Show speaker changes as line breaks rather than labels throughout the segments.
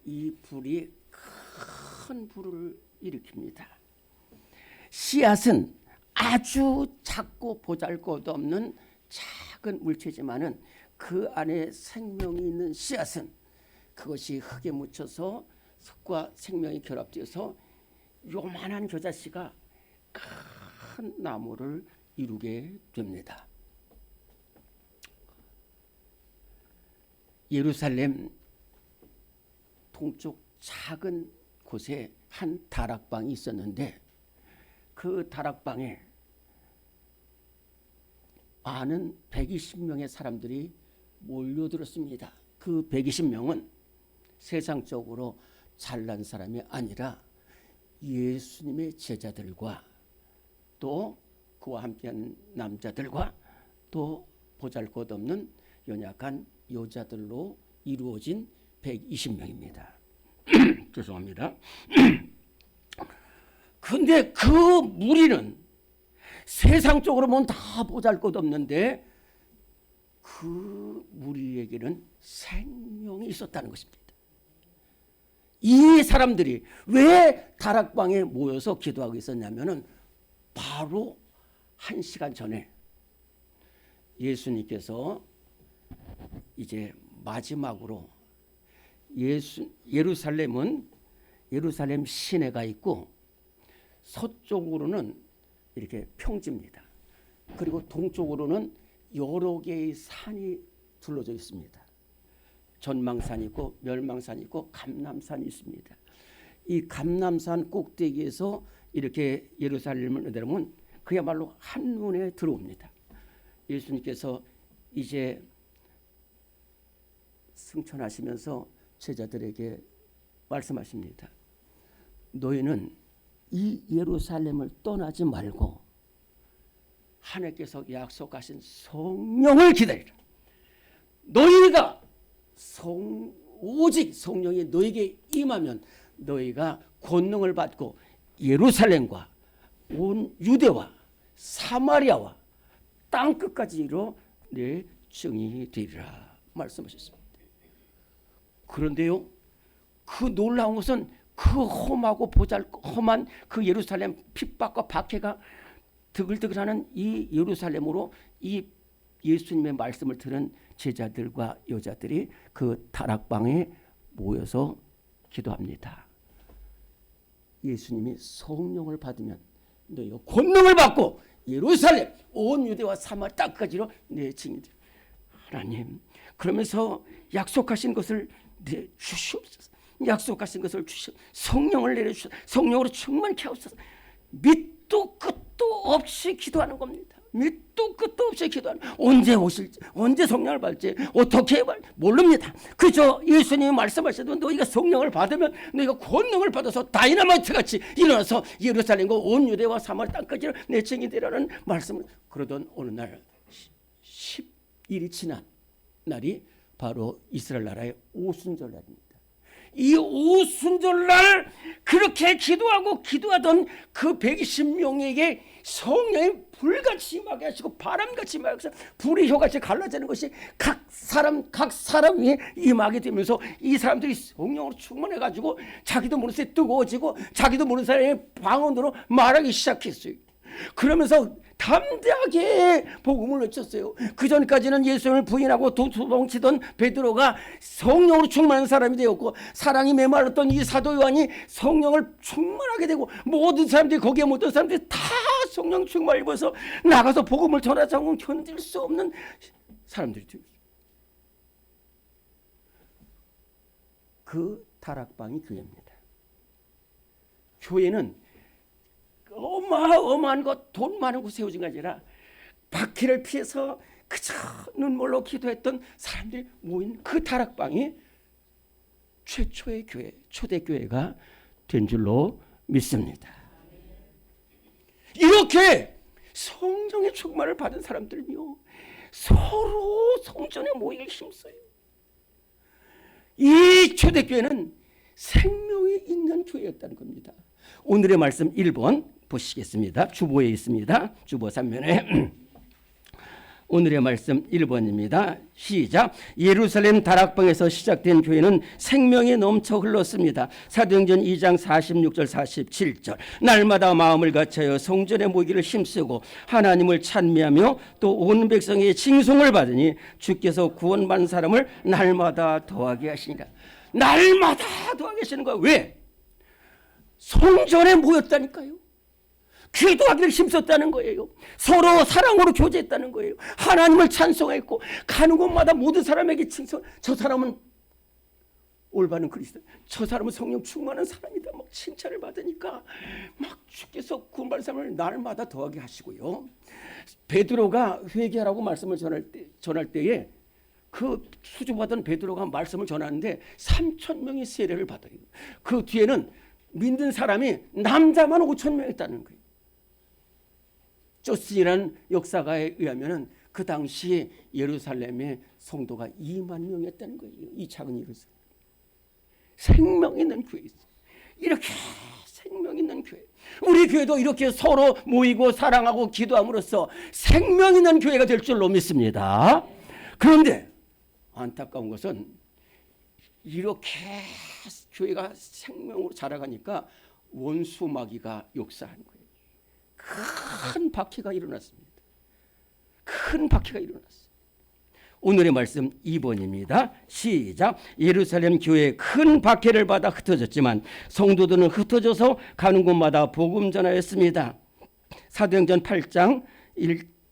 이 불이 큰 불을 일으킵니다. 씨앗은 아주 작고 보잘것없는 작은 물체지만은 그 안에 생명이 있는 씨앗은 그것이 흙에 묻혀서 흙과 생명이 결합되어서 요만한 겨자씨가 큰 나무를 이루게 됩니다. 예루살렘 동쪽 작은 곳에 한 다락방이 있었는데 그 다락방에 많은 120명의 사람들이 몰려들었습니다. 그 120명은 세상적으로 잘난 사람이 아니라 예수님의 제자들과 또 그와 함께한 남자들과 또 보잘것없는 연약한 여자들로 이루어진 120명입니다. 죄송합니다. 근데 그 무리는 세상적으로 보면 다 보잘것없는데 그 무리에게는 생명이 있었다는 것입니다. 이 사람들이 왜 다락방에 모여서 기도하고 있었냐면은 바로 1시간 전에 예수님께서 이제 마지막으로 예루살렘은 예루살렘 시내가 있고 서쪽으로는 이렇게 평지입니다. 그리고 동쪽으로는 여러 개의 산이 둘러져 있습니다. 전망산이 있고 멸망산이 있고 감람산이 있습니다. 이 감람산 꼭대기에서 이렇게 예루살렘을 내려오면 그야말로 한눈에 들어옵니다. 예수님께서 이제 승천하시면서 제자들에게 말씀하십니다. 너희는 이 예루살렘을 떠나지 말고 하나님께서 약속하신 성령을 기다리라. 너희가 오직 성령이 너희에게 임하면 너희가 권능을 받고 예루살렘과 온 유대와 사마리아와 땅끝까지 이르러 내 증인이 되리라 말씀하셨습니다. 그런데요, 그 놀라운 것은 그 험한 그 예루살렘 핍박과 박해가 드글드글하는 이 예루살렘으로 이 예수님의 말씀을 들은 제자들과 여자들이 그 다락방에 모여서 기도합니다. 예수님이 성령을 받으면 너희가 권능을 받고 예루살렘 온 유대와 사마리아 땅까지로 내 증인들. 하나님, 그러면서 약속하신 것을 주시옵소서. 약속하신 것을 성령을 내려주셔서 성령으로 충만케 하옵소서. 밑도 끝도 없이 기도하는 겁니다. 밑도 끝도 없이 기도하는, 언제 오실지, 언제 성령을 받을지, 어떻게 모릅니다. 그저 예수님이 말씀하셔도 너희가 성령을 받으면 너희가 권능을 받아서 다이너마이트 같이 일어나서 예루살렘과 온 유대와 사마리아 땅까지 내 증인이 되라는 말씀을. 그러던 어느 날 10일이 지난 날이 바로 이스라엘 나라의 오순절날입니다. 이 오순절날 그렇게 기도하던 그 120명에게 성령이 불같이 임하게 하시고 바람같이 임하게 하시고 불의 혀같이 갈라지는 것이 각 사람 위에 임하게 되면서 이 사람들이 성령으로 충만해가지고 자기도 모르는 사이에 뜨거워지고 자기도 모르는 사이에 방언으로 말하기 시작했어요. 그러면서 담대하게 복음을 외쳤어요. 그 전까지는 예수님을 부인하고 도망치던 베드로가 성령으로 충만한 사람이 되었고, 사랑이 메말랐던 이 사도 요한이 성령을 충만하게 되고, 모든 사람들이, 거기에 모든 사람들이 다 성령 충만을 입어서 나가서 복음을 전하지 않고 견딜 수 없는 사람들이 되었어요. 그 다락방이 교회입니다. 교회는 어마어마한 것, 돈 많은 곳 세워진 게 아니라 박해를 피해서 그저 눈물로 기도했던 사람들이 모인 그 다락방이 최초의 교회, 초대교회가 된 줄로 믿습니다. 이렇게 성령의 충만을 받은 사람들은요, 서로 성전에 모이기 힘써요. 이 초대교회는 생명이 있는 교회였다는 겁니다. 오늘의 말씀 1번 보시겠습니다. 주보에 있습니다. 주보 3면에 오늘의 말씀 1번입니다. 시작. 예루살렘 다락방에서 시작된 교회는 생명이 넘쳐 흘렀습니다. 사도행전 2장 46절 47절. 날마다 마음을 같여요 성전에 모이기를 힘쓰고 하나님을 찬미하며 또 온 백성의 칭송을 받으니 주께서 구원받은 사람을 날마다 더하게 하시니라. 날마다 더하게 하시는 거예요. 왜? 성전에 모였다니까요. 기도하기를 힘썼다는 거예요. 서로 사랑으로 교제했다는 거예요. 하나님을 찬송했고 가는 곳마다 모든 사람에게 칭송. 저 사람은 올바른 그리스도, 저 사람은 성령 충만한 사람이다. 막 칭찬을 받으니까 막 주께서 구원받은 사람을 날마다 더하게 하시고요. 베드로가 회개하라고 말씀을 전할 때에 그 수주받은 베드로가 말씀을 전하는데 3,000명이 세례를 받아요. 그 뒤에는 믿는 사람이 남자만 5,000명 있다는 거예요. 조슨이라는 역사가에 의하면 그 당시 예루살렘의 성도가 2만 명이었다는 거예요. 이 작은 예루살렘. 생명 있는 교회 있어요. 이렇게 생명 있는 교회. 우리 교회도 이렇게 서로 모이고 사랑하고 기도함으로써 생명 있는 교회가 될 줄로 믿습니다. 그런데 안타까운 것은 이렇게 교회가 생명으로 자라가니까 원수 마귀가 역사하는 거예요. 큰 박해가 일어났습니다. 큰 박해가 일어났어요. 오늘의 말씀 2번입니다. 시작. 예루살렘 교회에 큰 박해를 받아 흩어졌지만 성도들은 흩어져서 가는 곳마다 복음 전하였습니다. 사도행전 8장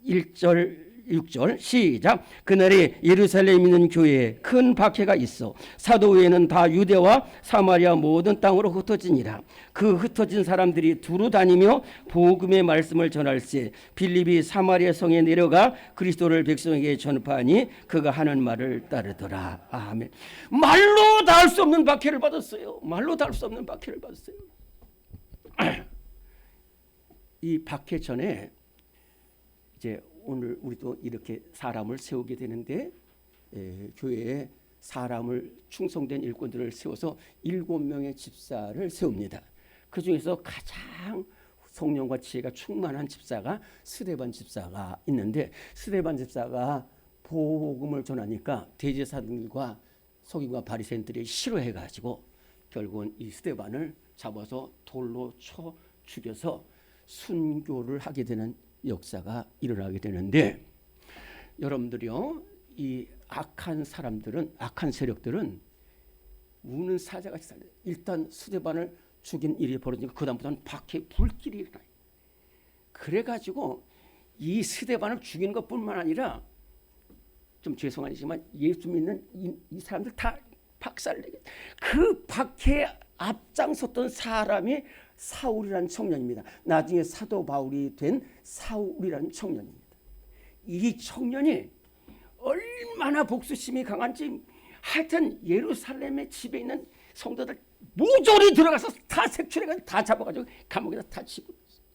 1절 6절 시작. 그날에 예루살렘에 있는 교회에 큰 박해가 있어 사도 외에는 다 유대와 사마리아 모든 땅으로 흩어지니라. 그 흩어진 사람들이 두루 다니며 복음의 말씀을 전할세 빌립이 사마리아 성에 내려가 그리스도를 백성에게 전파하니 그가 하는 말을 따르더라. 아멘. 말로 다 할 수 없는 박해를 받았어요. 말로 다 할 수 없는 박해를 받았어요. 이 박해 전에 이제 오늘 우리도 이렇게 사람을 세우게 되는데 교회에 사람을 충성된 일꾼들을 세워서 7명의 집사를 세웁니다. 그 중에서 가장 성령과 지혜가 충만한 집사가 스데반 집사가 있는데 스데반 집사가 복음을 전하니까 대제사장들과 서기관과 바리새인들이 싫어해가지고 결국은 이 스데반을 잡아서 돌로 쳐 죽여서 순교를 하게 되는 역사가 일어나게 되는데 여러분들이요, 이 악한 사람들은, 악한 세력들은 우는 사자같이 살려요. 일단 스데반을 죽인 일이 벌어지니까 그 다음부터는 박해 불길이 일어나요. 그래가지고 이 스데반을 죽이는 것뿐만 아니라 좀 죄송하지만 예수 믿는 이 사람들 다 박살내게. 그 박해에 앞장섰던 사람이 사울이라는 청년입니다. 나중에 사도 바울이 된 사울이라는 청년입니다. 이 청년이 얼마나 복수심이 강한지 하여튼 예루살렘의 집에 있는 성도들 모조리 들어가서 다 색출해가지고 다 잡아가지고 감옥에다 다 집어넣었어요.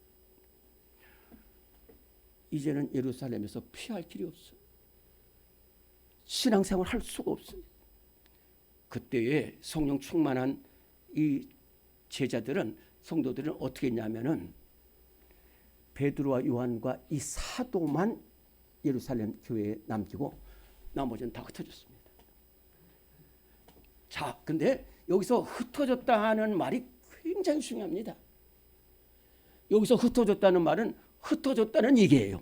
이제는 예루살렘에서 피할 길이 없어요. 신앙생활 할 수가 없어요. 그때에 성령 충만한 이 제자들은, 성도들은 어떻게 했냐면은 베드로와 요한과 이 사도만 예루살렘 교회에 남기고 나머지는 다 흩어졌습니다. 자, 근데 여기서 흩어졌다 하는 말이 굉장히 중요합니다. 여기서 흩어졌다는 말은 흩어졌다는 얘기예요.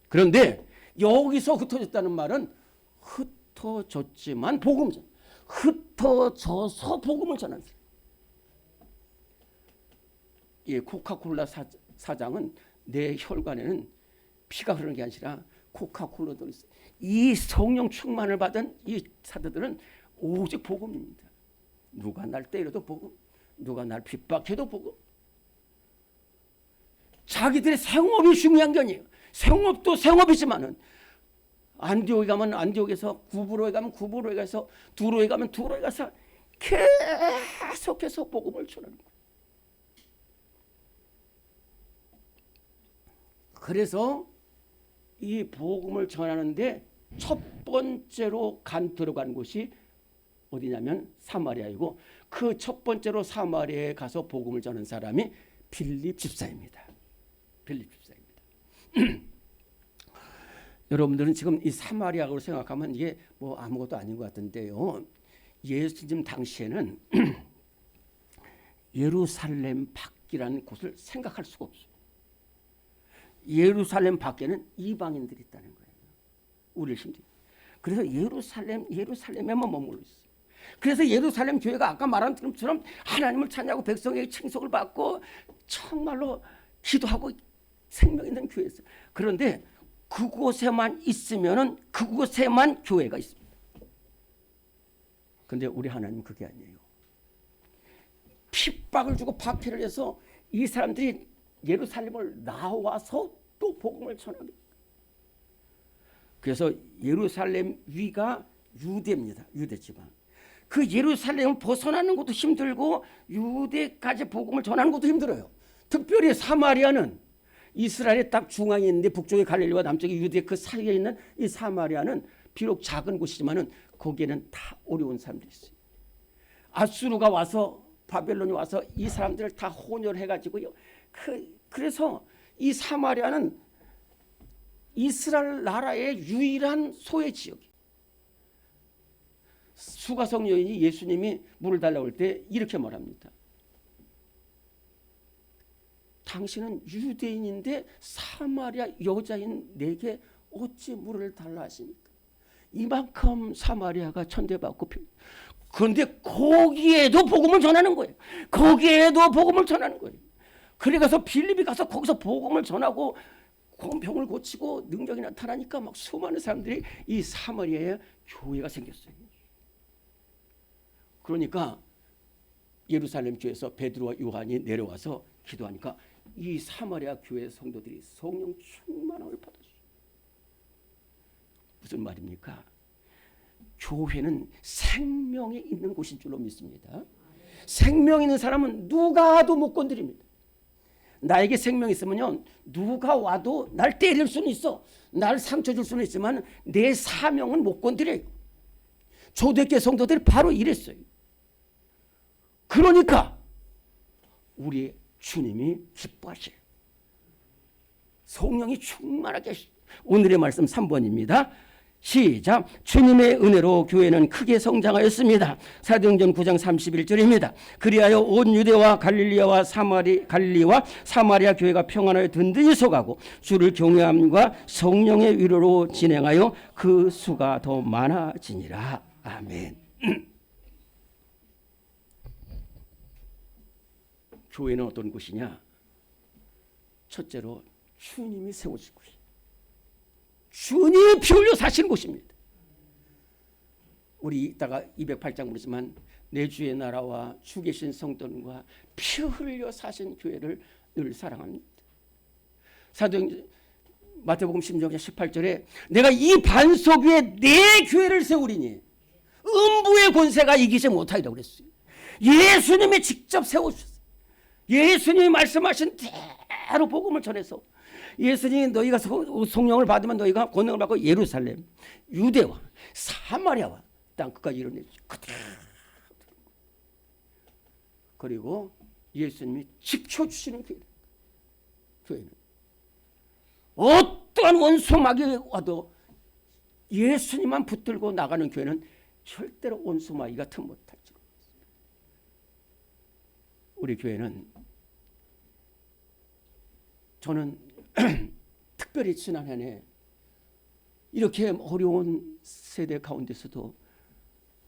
그런데 여기서 흩어졌다는 말은 흩어졌지만 복음을 전한, 흩어져서 복음을 전하는 사람. 예, 코카콜라 사장은 내 혈관에는 피가 흐르는 게 아니라 코카콜라도 있어요. 이 성령 충만을 받은 이 사도들은 오직 복음입니다. 누가 날 때려도 복음, 누가 날 핍박해도 복음. 자기들의 생업이 중요한 게 아니에요. 생업도 생업이지만은 안디옥에 가면 안디옥에서, 구브로에 가면 구브로에 가서, 두로에 가면 두로에 가서 계속해서 복음을 전하는 거예요. 그래서 이 복음을 전하는데 첫 번째로 들어간 곳이 어디냐면 사마리아이고, 그 첫 번째로 사마리아에 가서 복음을 전한 사람이 빌립 집사입니다. 빌립 집사입니다. 여러분들은 지금 이 사마리아로 생각하면 이게 뭐 아무것도 아닌 것 같은데요. 예수님 당시에는 예루살렘 밖이라는 곳을 생각할 수가 없어요. 예루살렘 밖에는 이방인들이 있다는 거예요. 우리를 힘들게. 그래서 예루살렘에만 머물러 있어요. 그래서 예루살렘 교회가 아까 말한 것처럼 하나님을 찬양하고 백성에게 칭송을 받고 정말로 기도하고 생명 있는 교회였어요. 그런데 그곳에만 있으면은 그곳에만 교회가 있습니다. 그런데 우리 하나님은 그게 아니에요. 핍박을 주고 박해를 해서 이 사람들이 예루살렘을 나와서 또 복음을 전하게. 그래서 예루살렘 위가 유대입니다. 유대 지방. 그 예루살렘을 벗어나는 것도 힘들고 유대까지 복음을 전하는 것도 힘들어요. 특별히 사마리아는 이스라엘의 딱 중앙에 있는데 북쪽에 갈릴리와 남쪽에 유대 그 사이에 있는 이 사마리아는 비록 작은 곳이지만은 거기에는 다 어려운 사람들이 있어요. 아수르가 와서 바벨론이 와서 이 사람들을 다 혼혈해가지고요. 그래서 이 사마리아는 이스라엘 나라의 유일한 소외 지역이. 수가성 여인이 예수님이 물을 달라고 할 때 이렇게 말합니다. 당신은 유대인인데 사마리아 여자인 내게 어찌 물을 달라 하십니까? 이만큼 사마리아가 천대받고. 그런데 거기에도 복음을 전하는 거예요. 거기에도 복음을 전하는 거예요. 그래 가서 빌립이 가서 거기서 복음을 전하고 병을 고치고 능력이 나타나니까 막 수많은 사람들이 이 사마리아에 교회가 생겼어요. 그러니까 예루살렘 교회에서 베드로와 요한이 내려와서 기도하니까 이 사마리아 교회 성도들이 성령 충만함을 받았어요. 무슨 말입니까? 교회는 생명이 있는 곳인 줄로 믿습니다. 생명 있는 사람은 누가 와도 못 건드립니다. 나에게 생명이 있으면요, 누가 와도 날 때릴 수는 있어, 날 상처 줄 수는 있지만 내 사명은 못 건드려요. 초대교회 성도들이 바로 이랬어요. 그러니까 우리 주님이 기뻐하셔요. 성령이 충만하게 하시죠. 오늘의 말씀 3번입니다. 시작. 주님의 은혜로 교회는 크게 성장하였습니다. 사도행전 9장 31절입니다. 그리하여 온 유대와 갈릴리와 사마리아 교회가 평안하여 든든히 서가고 주를 경외함과 성령의 위로로 진행하여 그 수가 더 많아지니라. 아멘. 교회는 어떤 곳이냐? 첫째로 주님이 세우신 곳이에요. 주님이 피 흘려 사시는 곳입니다. 우리 이따가 208장 보지만 내 주의 나라와 주 계신 성도들과 피 흘려 사신 교회를 늘 사랑합니다. 사도행전 마태복음 16장 18절에 내가 이 반석 위에 내 교회를 세우리니 음부의 권세가 이기지 못하리라고 그랬어요. 예수님이 직접 세우셨어요. 예수님이 말씀하신 대로 복음을 전해서 예수님이 너희가 성령을 받으면 너희가 권능을 받고 예루살렘, 유대와 사마리아와 땅 끝까지 이뤄내죠. 그리고 예수님이 지켜주시는 교회는 어떠한 원수막이 와도 예수님만 붙들고 나가는 교회는 절대로 원수마귀가 틈 못하죠. 우리 교회는 저는 특별히 지난 해에 이렇게 어려운 세대 가운데서도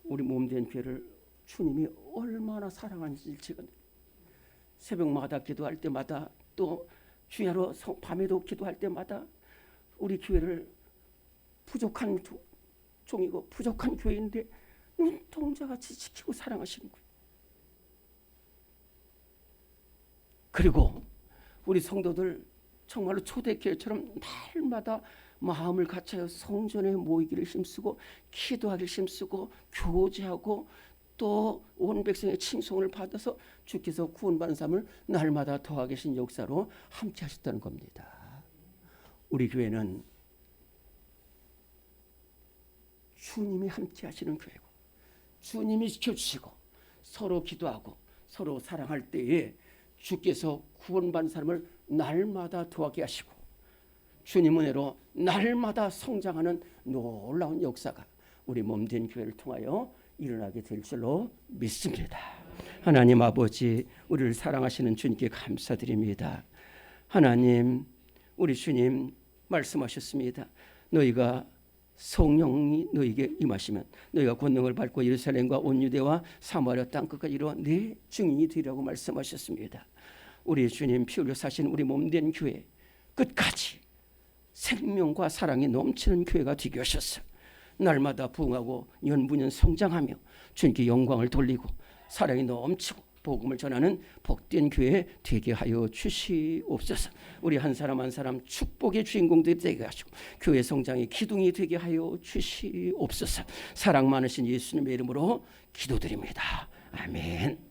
우리 몸된 교회를 주님이 얼마나 사랑하는지 제가 새벽마다 기도할 때마다 또 주야로 밤에도 기도할 때마다 우리 교회를 부족한 종이고 부족한 교회인데 눈동자같이 지키고 사랑하시는 거예요. 그리고 우리 성도들 정말로 초대교회처럼 날마다 마음을 같이하여 성전에 모이기를 힘쓰고 기도하기를 힘쓰고 교제하고 또 온 백성의 칭송을 받아서 주께서 구원받은 삶을 날마다 더하게 계신 역사로 함께 하셨다는 겁니다. 우리 교회는 주님이 함께 하시는 교회고 주님이 지켜주시고 서로 기도하고 서로 사랑할 때에 주께서 구원받은 사람을 날마다 더하게 하시고 주님 은혜로 날마다 성장하는 놀라운 역사가 우리 몸된 교회를 통하여 일어나게 될 줄로 믿습니다. 하나님 아버지, 우리를 사랑하시는 주님께 감사드립니다. 하나님, 우리 주님 말씀하셨습니다. 너희가 성령이 너희에게 임하시면 너희가 권능을 받고 예루살렘과 온 유대와 사마리아 땅 끝까지 이루어 내 증인이 되리라고 말씀하셨습니다. 우리 주님 피 흘려 사신 우리 몸된 교회 끝까지 생명과 사랑이 넘치는 교회가 되게 하셨어. 날마다 부흥하고 연분연 성장하며 주님께 영광을 돌리고 사랑이 넘치고 복음을 전하는 복된 교회 되게 하여 주시옵소서. 우리 한 사람 한 사람 축복의 주인공들이 되게 하시고 교회 성장의 기둥이 되게 하여 주시옵소서. 사랑 많으신 예수님의 이름으로 기도드립니다. 아멘.